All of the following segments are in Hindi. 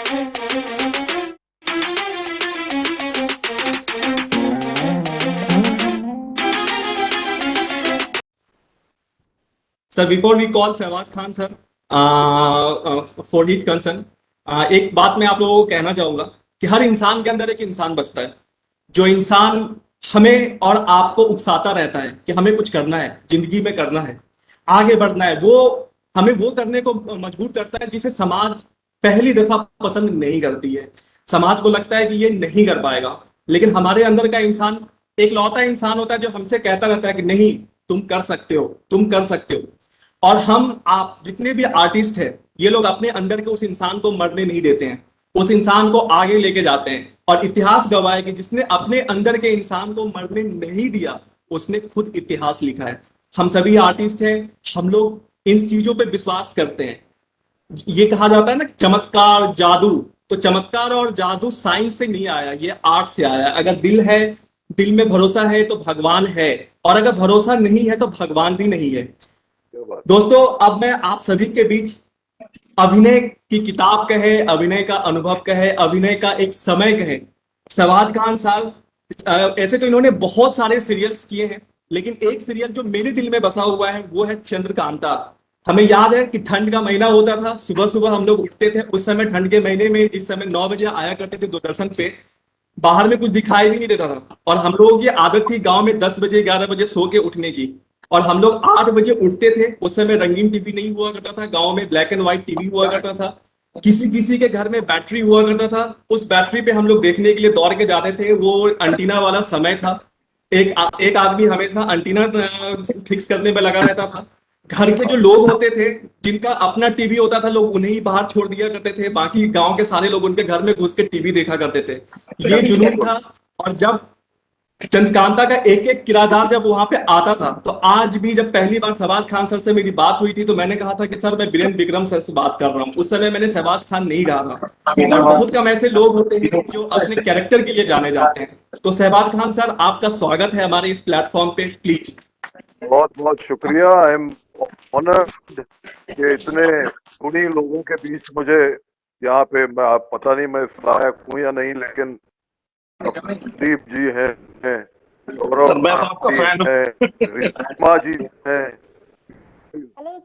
Sir, before we call Shahbaz Khan sir for his concern, एक बात मैं आप लोगों को कहना चाहूंगा कि हर इंसान के अंदर एक इंसान बसता है, जो इंसान हमें और आपको उकसाता रहता है कि हमें कुछ करना है, जिंदगी में करना है, आगे बढ़ना है। वो हमें वो करने को मजबूर करता है जिसे समाज पहली दफा पसंद नहीं करती है। समाज को लगता है कि ये नहीं कर पाएगा, लेकिन हमारे अंदर का इंसान एक लौता इंसान होता है जो हमसे कहता रहता है कि नहीं, तुम कर सकते हो, तुम कर सकते हो। और हम आप जितने भी आर्टिस्ट हैं, ये लोग अपने अंदर के उस इंसान को मरने नहीं देते हैं, उस इंसान को आगे लेके जाते हैं। और इतिहास गवाह है कि जिसने अपने अंदर के इंसान को मरने नहीं दिया, उसने खुद इतिहास लिखा है। हम सभी आर्टिस्ट हैं, हम लोग इन चीजों पे विश्वास करते हैं। ये कहा जाता है ना चमत्कार जादू, तो चमत्कार और जादू साइंस से नहीं आया, ये आर्ट से आया। अगर दिल है, दिल में भरोसा है तो भगवान है, और अगर भरोसा नहीं है तो भगवान भी नहीं है। दोस्तों, अब मैं आप सभी के बीच अभिनय की किताब कहे, अभिनय का अनुभव कहे, अभिनय का एक समय कहे, शहबाज खान साहब, ऐसे तो इन्होंने बहुत सारे सीरियल्स किए हैं, लेकिन एक सीरियल जो मेरे दिल में बसा हुआ है वो है चंद्रकांता। हमें याद है कि ठंड का महीना होता था, सुबह सुबह हम लोग उठते थे। उस समय ठंड के महीने में जिस समय 9 बजे आया करते थे दूरदर्शन पे, बाहर में कुछ दिखाई भी नहीं देता था, और हम लोगों की आदत थी गांव में 10 बजे 11 बजे सो के उठने की, और हम लोग 8 बजे उठते थे। उस समय रंगीन टीवी नहीं हुआ करता था, गांव में ब्लैक एंड व्हाइट टीवी हुआ करता था, किसी किसी के घर में बैटरी हुआ करता था। उस बैटरी पे हम लोग देखने के लिए दौड़ के जाते थे, वो अंटीना वाला समय था। एक आदमी हमेशा अंटीना फिक्स करने में लगा रहता था। घर के जो लोग होते थे, जिनका अपना टीवी होता था, लोग उन्हें ही बाहर छोड़ दिया करते थे, बाकी गांव के सारे लोग उनके घर में घुस के टीवी देखा करते थे। ये जुनून था। और जब चंद्रकांता का एक एक किरदार जब वहां पे आता था, तो आज भी जब पहली बार शहबाज खान सर से मेरी बात हुई थी, तो मैंने कहा था कि सर मैं बीरेंद्र विक्रम सर से बात कर रहा हूँ। उस समय मैंने शहबाज खान नहीं कहा था। और बहुत कम ऐसे लोग होते हैं जो अपने कैरेक्टर के लिए जाने जाते हैं। तो शहबाज खान सर, आपका स्वागत है हमारे इस प्लेटफॉर्म पे, प्लीज। बहुत बहुत शुक्रिया। आई एम ऑनर्ड कि इतने गुणी लोगों के बीच मुझे यहाँ पे, मैं पता नहीं मैं लायक हूँ या नहीं, लेकिन दीप जी हैं, आपका फैन है, रीमा जी हैं।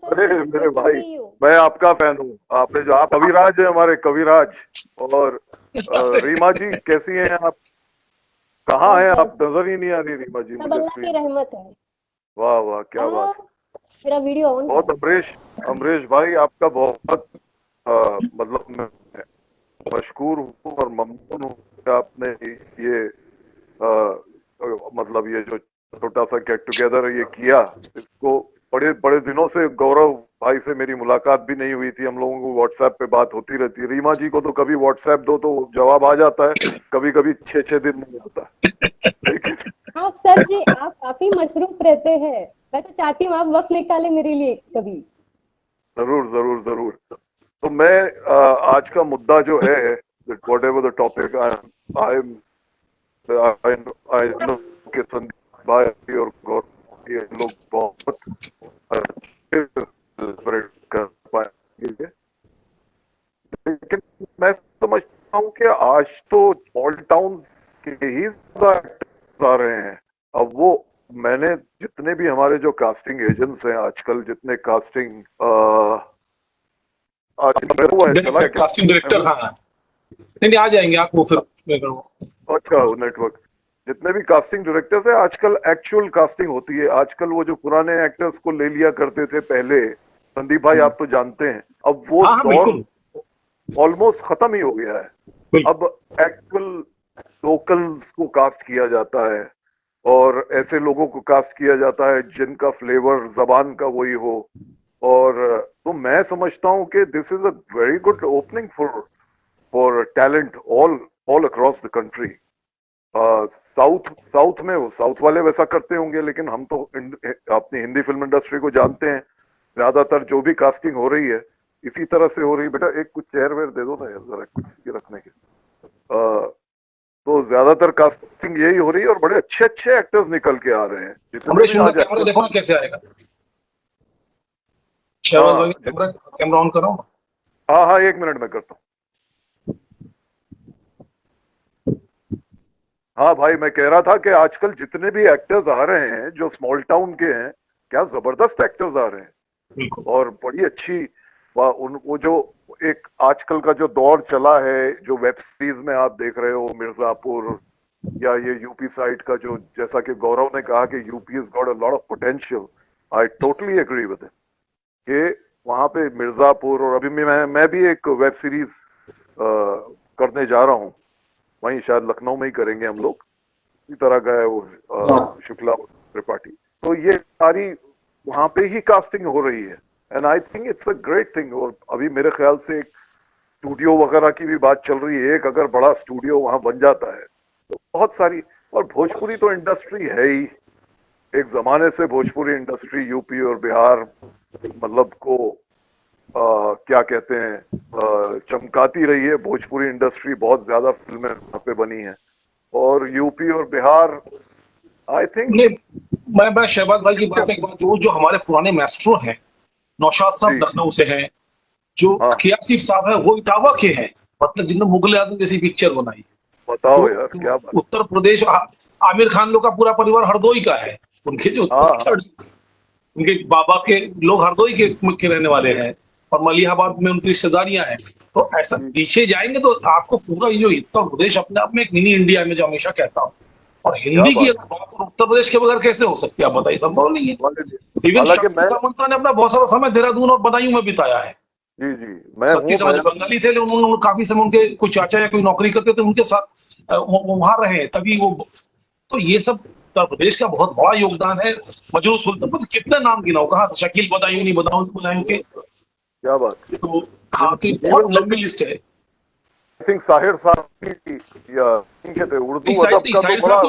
अरे मेरे भाई, मैं आपका फैन हूँ। आपने जो, आप कविराज है, हमारे कविराज। और रीमा जी कैसी हैं आप? कहाँ हैं आप? नजर ही नहीं आ रही रीमा जी मुझे। अल्लाह की रहमत है। वाह वाह, क्या बात। मेरा वीडियो ऑन बहुत अमरीश भाई, आपका बहुत मतलब मैं मशकूर हूँ और ममनून हूँ कि आपने ये मतलब ये जो छोटा सा गेट टुगेदर ये किया। इसको बड़े बड़े दिनों से गौरव भाई से मेरी मुलाकात भी नहीं हुई थी। हम लोगों को व्हाट्सएप पे बात होती रहती है। रीमा जी को तो कभी व्हाट्सएप दो तो जवाब आ जाता है, कभी कभी 6-6 दिन नहीं आता है। हाँ सर जी, आप काफी मशरूफ रहते हैं। मैं तो चाहती हूँ आप वक्त निकाले मेरे लिए कभी। जरूर जरूर जरूर। तो मैं आज का मुद्दा जो है, whatever the topic, I know कि संदीप भाई और गौरव ये लोग बहुत अच्छे कर पाएंगे, लेकिन मैं समझता हूँ कि आज तो स्मॉल टाउन के ही आ रहे हैं। अब वो, मैंने जितने भी हमारे जो कास्टिंग एजेंट्स हैं आजकल, जितने कास्टिंग कास्टिंग डायरेक्टर, हाँ नहीं आ जाएंगे आप वो फिर। अच्छा, नेटवर्क जितने भी कास्टिंग डायरेक्टर्स है आजकल, एक्चुअल कास्टिंग होती है आजकल। वो जो पुराने एक्टर्स को ले लिया करते थे पहले, संदीप भाई आप तो जानते हैं, अब वो दौर ऑलमोस्ट खत्म ही हो गया है। अब एक्चुअल लोकल्स को कास्ट किया जाता है, और ऐसे लोगों को कास्ट किया जाता है जिनका फ्लेवर जबान का वही हो। और तो मैं समझता हूँ कि this is a very good opening for talent all across the country. South में, वो साउथ वाले वैसा करते होंगे, लेकिन हम तो अपनी हिंदी फिल्म इंडस्ट्री को जानते हैं, ज्यादातर जो भी कास्टिंग हो रही है इसी तरह से हो रही है। बेटा एक कुछ चेयर वेयर दे दो ना यार, जरा कुछ रखने के। तो ज्यादातर कास्टिंग यही हो रही है, और बड़े अच्छे अच्छे एक्टर्स निकल के आ रहे हैं। कैमरा देखो ना कैसे आएगा। कैमरा ऑन करो। हाँ हाँ, 1 मिनट में करता हूँ। हाँ भाई, मैं कह रहा था कि आजकल जितने भी एक्टर्स आ रहे हैं जो स्मॉल टाउन के हैं, क्या जबरदस्त एक्टर्स आ रहे हैं बिल्कुल। और बड़ी अच्छी वो जो एक आजकल का जो दौर चला है, जो वेब सीरीज में आप देख रहे हो, मिर्जापुर या ये यूपी साइड का, जो जैसा कि गौरव ने कहा कि UP is got a lot of potential, I totally agree with it कि वहां पे मिर्जापुर, और अभी मैं भी एक वेब सीरीज करने जा रहा हूँ, वहीं शायद लखनऊ में ही करेंगे हम लोग, इसी तरह का है वो, शुक्ला त्रिपाठी। तो ये सारी वहां पे ही कास्टिंग हो रही है and I think it's a great thing. और अभी मेरे ख्याल से एक स्टूडियो वगैरह की भी बात चल रही है, एक अगर बड़ा स्टूडियो वहां बन जाता है तो बहुत सारी, और भोजपुरी तो इंडस्ट्री है ही, एक जमाने से भोजपुरी इंडस्ट्री यूपी और बिहार मतलब को क्या कहते हैं चमकाती रही है। भोजपुरी इंडस्ट्री, बहुत ज्यादा फिल्में वहां पे बनी हैं, और यूपी और बिहार आई थिंक। नहीं, मैं शहबाज भाई की बात में एक बात, जो जो हमारे पुराने मैस्ट्रो हैं, नौशाद साहब जी, लखनऊ से हैं, जो हाँ, कियासिफ साहब है वो इटावा के हैं, मतलब जिन्होंने मुगल आजम जैसी पिक्चर बनाई। बताओ तो, यार क्या बात। उत्तर प्रदेश, आमिर खान लोग का पूरा परिवार हरदोई का है, उनके जो हाँ, हाँ, उनके बाबा के लोग हरदोई के रहने वाले हैं, और मलिहाबाद में उनकी रिश्तेदारियां हैं। तो ऐसा जी, पीछे जाएंगे तो आपको पूरा ये उत्तर प्रदेश अपने आप में एक मिनी इंडिया में, जो हमेशा कहता हूँ। और क्या हिंदी की बात। अगर बात करो, उत्तर प्रदेश के बगैर कैसे हो सकती है, आप बताइए, संभव नहीं है। इवन हालांकि शक्ति मैं, सामंता ने अपना बहुत सारा समय देहरादून और बदायूं में बिताया है। जी जी, मैं शक्ति हूँ, सामंत जो बंगाली थे, लेकिन उन्होंने काफी समय उनके कोई चाचा या कोई नौकरी करते थे उनके साथ वो वहां रहे, तभी वो। तो ये सब उत्तर प्रदेश का बहुत बड़ा योगदान है। मजरू सुल्तान, मतलब कितने नाम गिनाओ, कहाँ से शकील बदायूं नहीं बदाऊं बदायूं के। क्या बात। तो हाँ, तो ये बहुत इवन लंबी लिस्ट है। आई थिंक साहिर साहब की, या इनके थे, उर्दू अदब का तो साहिर बड़ा। साहब तो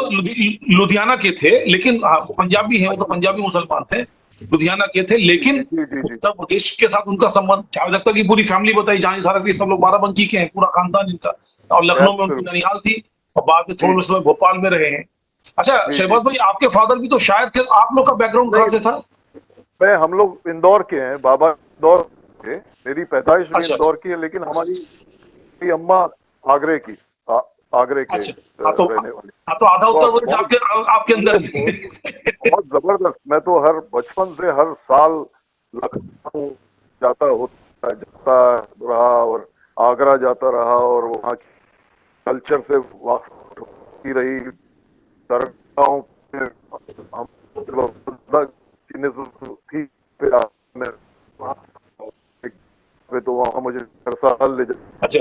लुधियाना के थे, लेकिन पंजाबी हैं, वो तो पंजाबी मुसलमान थे, लुधियाना के थे, लेकिन जी जी जी, उत्तर प्रदेश के साथ उनका संबंध, जावेद अख्तर की पूरी फैमिली बताई, जहां सारा के सब लोग बाराबंकी के हैं, पूरा खानदान इनका। और लखनऊ में उनकी एब्सोल्युटली, ननिहाल थी, और बाद में जी थोड़े समय भोपाल में रहे हैं। अच्छा जी जी। शहबाज भाई, आपके फादर भी तो शायर थे, आप लोग का बैकग्राउंड कहाँ नहीं, से था? हम लोग इंदौर के हैं, बाबा इंदौर के, मेरी पैदाइश भी अच्छा अच्छा इंदौर की है, लेकिन हमारी मेरी अम्मा आगरे की, आगरे के अच्छा। हाँ तो, रहने वाली। हाँ तो आधा तो उत्तर प्रदेश बहुत आपके आपके अंदर बहुत भी। बहुत जबरदस्त। मैं तो हर बचपन से हर साल लखनऊ जाता रहा और आगरा जाता रहा, और वहाँ कल्चर से वाकिफ होती रही। दरगाहों पे हम थी, फिर मैं तो वहाँ मुझे हर साल ले जाते। अच्छा।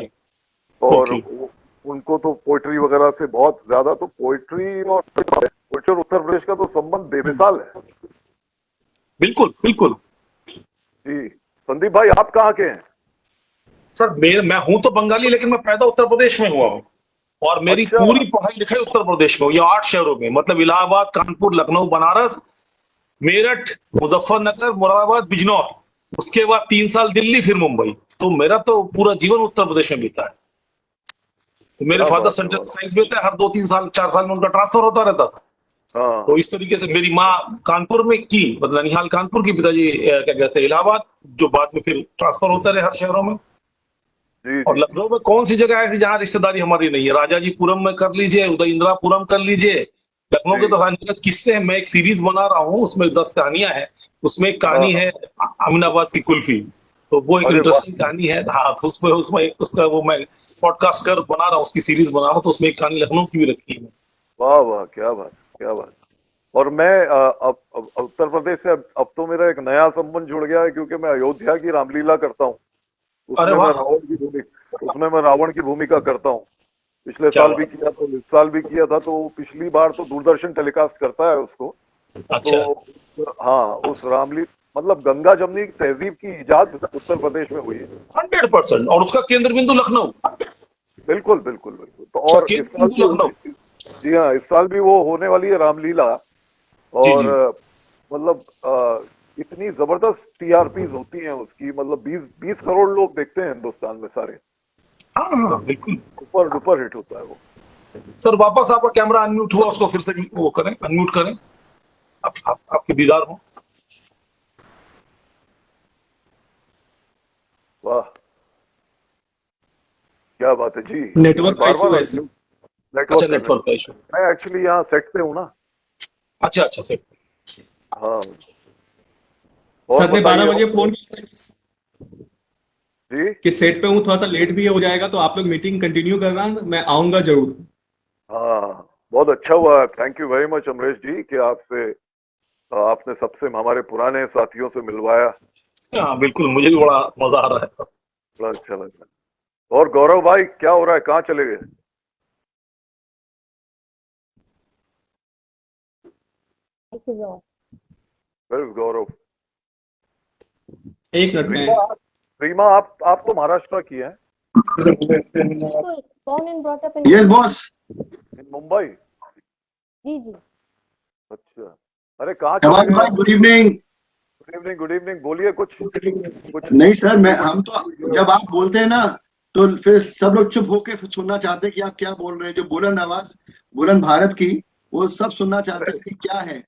और ओके। उनको तो पोइट्री वगैरह से बहुत ज्यादा, तो पोइट्री और उत्तर प्रदेश का तो संबंध बेमिसाल है। बिल्कुल बिल्कुल। जी, संदीप भाई आप कहाँ के हैं? सर मैं हूं तो बंगाली, लेकिन मैं पैदा उत्तर प्रदेश में हुआ हूँ, और मेरी अच्छा, पूरी पढ़ाई लिखाई उत्तर प्रदेश में हुई, 8 शहरों में, मतलब इलाहाबाद, कानपुर, लखनऊ, बनारस, मेरठ, मुजफ्फरनगर, मुरादाबाद, बिजनौर। उसके बाद 3 साल दिल्ली, फिर मुंबई। तो मेरा तो पूरा जीवन उत्तर प्रदेश में बीता है। तो मेरे क्या फादर बात है, सेंट्रल वाह। साइंस में थे, हर 2-3 साल 4 साल में उनका ट्रांसफर होता रहता था। तो हाँ, इस तरीके से मेरी माँ कानपुर में की, मतलब ननिहाल कानपुर की, पिताजी क्या कहते हैं इलाहाबाद, जो बाद में फिर ट्रांसफर होता रहे हर शहरों में। जी और जी लखनऊ में कौन सी जगह ऐसी जहां रिश्तेदारी हमारी नहीं है? राजाजीपुरम में कर लीजिए, उदय इंदिरापुरम कर लीजिए। लखनऊ के जी, तो अनगिनत किस्से हैं, मैं एक सीरीज बना रहा हूँ, उसमें 10 कहानियां हैं। उसमें एक हाँ कहानी हाँ। है अमीनाबाद की कुल्फी, तो वो एक अरे वाह, इंटरेस्टिंग कहानी है। हाँ, तो उसमें उसमें उसका वो मैं पॉडकास्ट कर बना रहा हूँ, उसकी सीरीज बना रहा हूँ, तो उसमें एक कहानी लखनऊ की भी रखी है। वाह वाह, क्या बात, क्या बात। और मैं अब उत्तर प्रदेश से अब तो मेरा एक नया संबंध जुड़ गया है, क्योंकि मैं अयोध्या की रामलीला करता हूँ। अरे वाह, उसमें मैं रावण की भूमिका करता हूँ। पिछले क्या साल भी बात। किया, तो इस साल भी किया था। तो पिछली बार तो दूरदर्शन टेलीकास्ट करता है उसको। अच्छा। तो हाँ, उस रामली मतलब गंगा जमुनी तहजीब की इजाद उत्तर प्रदेश में हुई है। 100%, और उसका केंद्र बिंदु लखनऊ। बिल्कुल बिल्कुल बिल्कुल। तो उसका और इस केंद्र साल बिंदु भी, लखनऊ। जी हाँ, इस साल भी वो होने वाली है रामलीला। जी और जी। मतलब इतनी जबरदस्त टीआरपीज होती हैं उसकी, मतलब 20 करोड़ लोग देखते हैं हिंदुस्तान में सारे। हाँ हाँ मतलब बिल्कुल। सुपर डुपर हिट होता है वो। सर वापस आपका कैमरा अनम्यूट हुआ, उसको फिर से वो करें, अनम्यूट करें। आपके दीदार हो। वाह, क्या बात है जी। नेटवर्क का बार इश्यू बार है सर। अच्छा नेटवर्क नेटवर्क का इशू। मैं एक्चुअली यहाँ सेट पे हूँ ना। अच्छा अच्छा सर। हाँ और सर ने 12 बताइए बजे फोन किया था जी। कि सेट पे हूँ, थोड़ा सा लेट भी हो जाएगा, तो आप लोग मीटिंग कंटिन्यू करना, मैं आऊंगा जरूर। हाँ बहुत अच्छा हुआ, thank you very much Amresh ji कि आपने सबसे हमारे पुराने साथियों से मिलवाया, हाँ बिल्कुल, मुझे भी बड़ा मजा आ रहा है। बड़ा अच्छा लगा। और गौरव भाई क्या हो रहा है, कहाँ चले गए? Where is गौरव? एक मिनट रीमा में। रीमा आप तो महाराष्ट्र की हैं? बिल्कुल, born and brought up in yes Mumbai. Boss. In Mumbai? जी जी। अच्छा, अरे कहाँ शहबाज चले गए? भाई गुड इवनिंग। गुड इवनिंग, बोलिए कुछ नहीं सर, मैं कुछ- हम तो जब आप बोलते हैं ना तो फिर सब लोग चुप होके फिर सुनना चाहते हैं कि आप क्या बोल रहे हैं। जो बुलंद आवाज, बुलंद भारत की, वो सब सुनना चाहते हैं कि क्या है।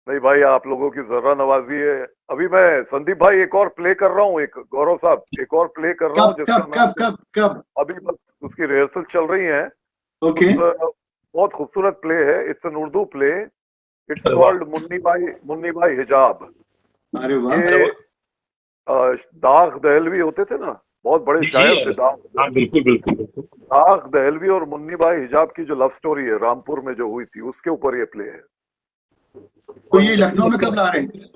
नहीं भाई, आप लोगों की जर्रा नवाजी है। अभी मैं संदीप भाई एक और प्ले कर रहा हूँ, एक गौरव साहब एक और प्ले कर रहा हूँ कब जिसका कब नाम कब कब कब? अभी बस उसकी रिहर्सल चल रही है। ओके। बहुत खूबसूरत प्ले है, it's an Urdu play, it's अरे वाह, कॉल्ड मुन्नी भाई हिजाब। अरे वाह। अरे ये वाह। दाग दहलवी होते थे ना, बहुत बड़े जी जी, शायर थे अरे दाग हाँ बिल्कुल बिल्कुल बिल्कुल। दाग दहलवी और मुन्नी भाई हिजाब की जो लव स्टोरी है रामपुर में जो हुई थी, उसके ऊपर ये प्ले है। तो ये लखनऊ में कब ला रहे हैं?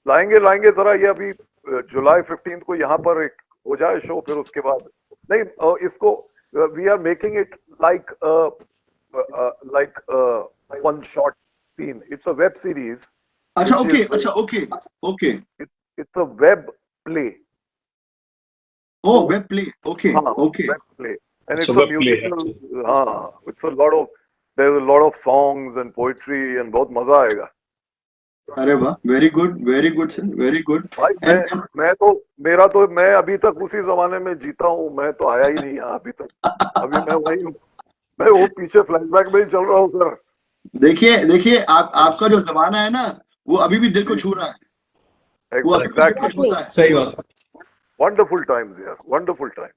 लाएंगे जरा, ये अभी जुलाई 15 को यहाँ पर एक हो जाए शो, फिर उसके बाद नहीं इसको we are making it like like one shot scene, it's a web series. अच्छा ओके, अच्छा okay okay. It's a web play. Oh web play, okay हाँ ओके। वेब प्ले एंड अच्छा इट्स अ वेब प्ले है। म्यूजिकल। हाँ it's a lot of there is a lot of songs and poetry and बहुत मजा आएगा अरे वाह, very good sir, very good. भाई। एंड मैं अभी तक उसी जमाने में जीता हूँ, मैं तो आया ही नहीं यहाँ अभी तक। अभी मैं वही हूँ, मैं वो पीछे फ्लैशबैक में ही चल रहा हूँ सर। देखिए देखिए, आपका जो जमाना है ना, वो अभी भी दिल को छू रहा है। वो अभी भी दिल को एग्जैक्टली, छूता है। सही बात है। वंडरफुल टाइम्स यार, वंडरफुल टाइम।